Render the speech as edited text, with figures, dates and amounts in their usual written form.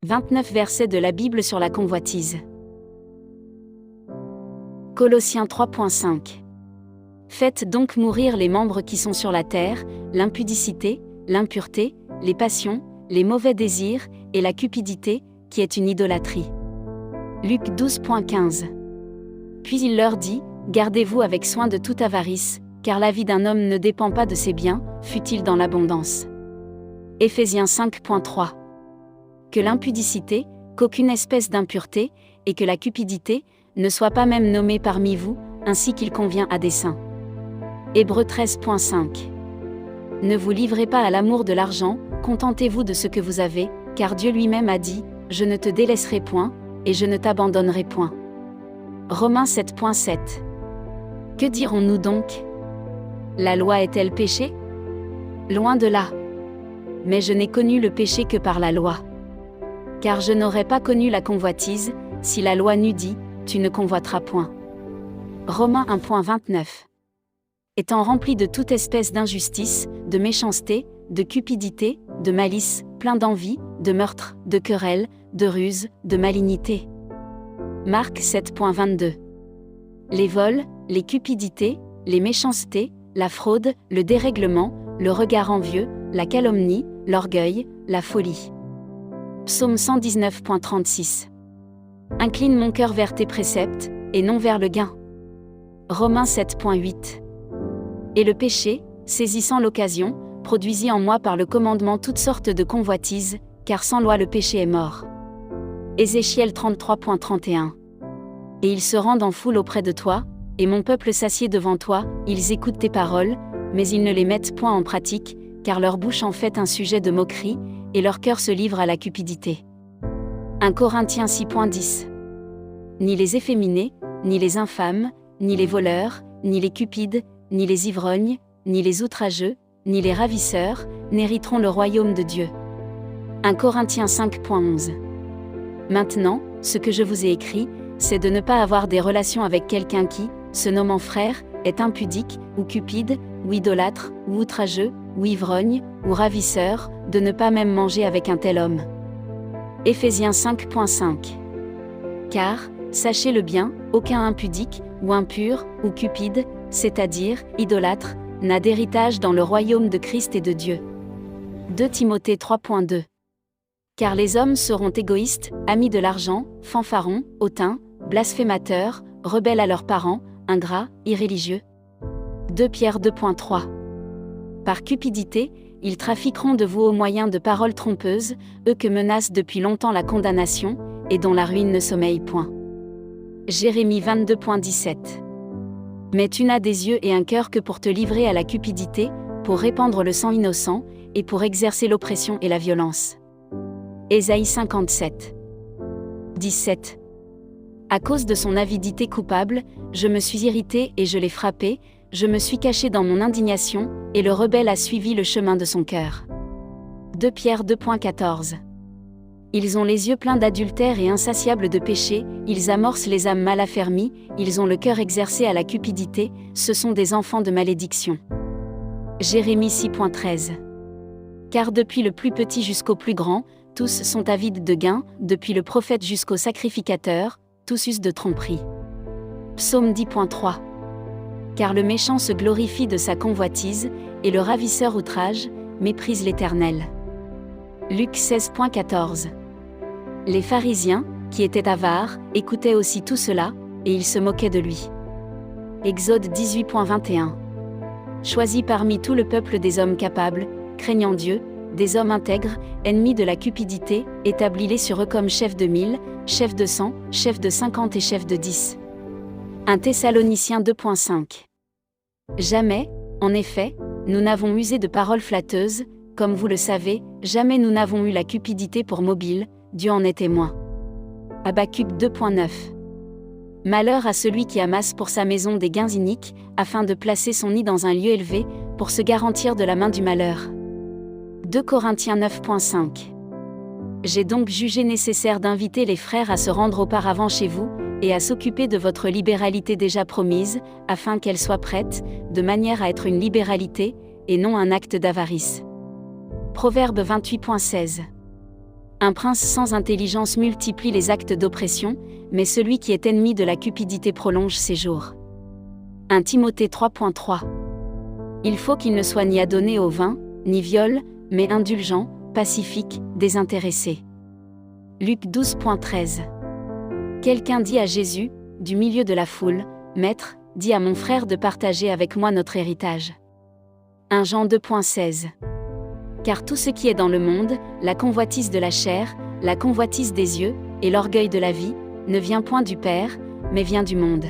29 versets de la Bible sur la convoitise. Colossiens 3.5. Faites donc mourir les membres qui sont sur la terre, l'impudicité, l'impureté, les passions, les mauvais désirs, et la cupidité, qui est une idolâtrie. Luc 12.15. Puis il leur dit, gardez-vous avec soin de toute avarice, car la vie d'un homme ne dépend pas de ses biens, fût-il dans l'abondance. Éphésiens 5.3. Que l'impudicité, qu'aucune espèce d'impureté, et que la cupidité, ne soit pas même nommée parmi vous, ainsi qu'il convient à des saints. Hébreux 13.5. Ne vous livrez pas à l'amour de l'argent, contentez-vous de ce que vous avez, car Dieu lui-même a dit, je ne te délaisserai point, et je ne t'abandonnerai point. Romains 7.7. Que dirons-nous donc? La loi est-elle péché? Loin de là. Mais je n'ai connu le péché que par la loi. Car je n'aurais pas connu la convoitise, si la loi n'eût dit, tu ne convoiteras point. Romains 1.29. Étant rempli de toute espèce d'injustice, de méchanceté, de cupidité, de malice, plein d'envie, de meurtre, de querelle, de ruse, de malignité. Marc 7.22. Les vols, les cupidités, les méchancetés, la fraude, le dérèglement, le regard envieux, la calomnie, l'orgueil, la folie. Psaume 119.36. Incline mon cœur vers tes préceptes, et non vers le gain. Romains 7.8. Et le péché, saisissant l'occasion, produisit en moi par le commandement toutes sortes de convoitises, car sans loi le péché est mort. Ézéchiel 33.31. Et ils se rendent en foule auprès de toi, et mon peuple s'assied devant toi, ils écoutent tes paroles, mais ils ne les mettent point en pratique, car leur bouche en fait un sujet de moquerie, et leur cœur se livre à la cupidité. 1 Corinthiens 6.10. Ni les efféminés, ni les infâmes, ni les voleurs, ni les cupides, ni les ivrognes, ni les outrageux, ni les ravisseurs, n'hériteront le royaume de Dieu. 1 Corinthiens 5.11. Maintenant, ce que je vous ai écrit, c'est de ne pas avoir des relations avec quelqu'un qui, se nommant frère, est impudique, ou cupide, ou idolâtre, ou outrageux, ou ivrogne, ou ravisseur, de ne pas même manger avec un tel homme. Éphésiens 5.5. Car, sachez-le bien, aucun impudique, ou impur, ou cupide, c'est-à-dire, idolâtre, n'a d'héritage dans le royaume de Christ et de Dieu. 2 Timothée 3.2. Car les hommes seront égoïstes, amis de l'argent, fanfarons, hautains, blasphémateurs, rebelles à leurs parents, ingrats, irréligieux. 2 Pierre 2.3. Par cupidité, ils trafiqueront de vous au moyen de paroles trompeuses, eux que menace depuis longtemps la condamnation, et dont la ruine ne sommeille point. Jérémie 22.17. Mais tu n'as des yeux et un cœur que pour te livrer à la cupidité, pour répandre le sang innocent, et pour exercer l'oppression et la violence. Ésaïe 57. 17. À cause de son avidité coupable, je me suis irrité et je l'ai frappé, je me suis caché dans mon indignation, et le rebelle a suivi le chemin de son cœur. 2 Pierre 2.14. Ils ont les yeux pleins d'adultère et insatiables de péché, ils amorcent les âmes mal affermies, ils ont le cœur exercé à la cupidité, ce sont des enfants de malédiction. Jérémie 6.13. Car depuis le plus petit jusqu'au plus grand, tous sont avides de gain, depuis le prophète jusqu'au sacrificateur, tous usent de tromperie. Psaume 10.3. Car le méchant se glorifie de sa convoitise, et le ravisseur outrage, méprise l'Éternel. Luc 16.14. Les pharisiens, qui étaient avares, écoutaient aussi tout cela, et ils se moquaient de lui. Exode 18.21. Choisis parmi tout le peuple des hommes capables, craignant Dieu, des hommes intègres, ennemis de la cupidité, établis-les sur eux comme chefs de 1000, chefs de 100, chefs de 50 et chefs de 10. 1 Thessaloniciens 2.5. Jamais, en effet, nous n'avons usé de paroles flatteuses, comme vous le savez, jamais nous n'avons eu la cupidité pour mobile, Dieu en est témoin. Habacuc 2.9. Malheur à celui qui amasse pour sa maison des gains iniques, afin de placer son nid dans un lieu élevé, pour se garantir de la main du malheur. 2 Corinthiens 9.5. J'ai donc jugé nécessaire d'inviter les frères à se rendre auparavant chez vous, et à s'occuper de votre libéralité déjà promise, afin qu'elle soit prête, de manière à être une libéralité, et non un acte d'avarice. Proverbe 28.16. Un prince sans intelligence multiplie les actes d'oppression, mais celui qui est ennemi de la cupidité prolonge ses jours. 1 Timothée 3.3. Il faut qu'il ne soit ni adonné au vin, ni viol, mais indulgent, pacifique, désintéressé. Luc 12.13. Quelqu'un dit à Jésus, du milieu de la foule, « Maître, dis à mon frère de partager avec moi notre héritage. » 1 Jean 2.16. Car tout ce qui est dans le monde, la convoitise de la chair, la convoitise des yeux, et l'orgueil de la vie, ne vient point du Père, mais vient du monde.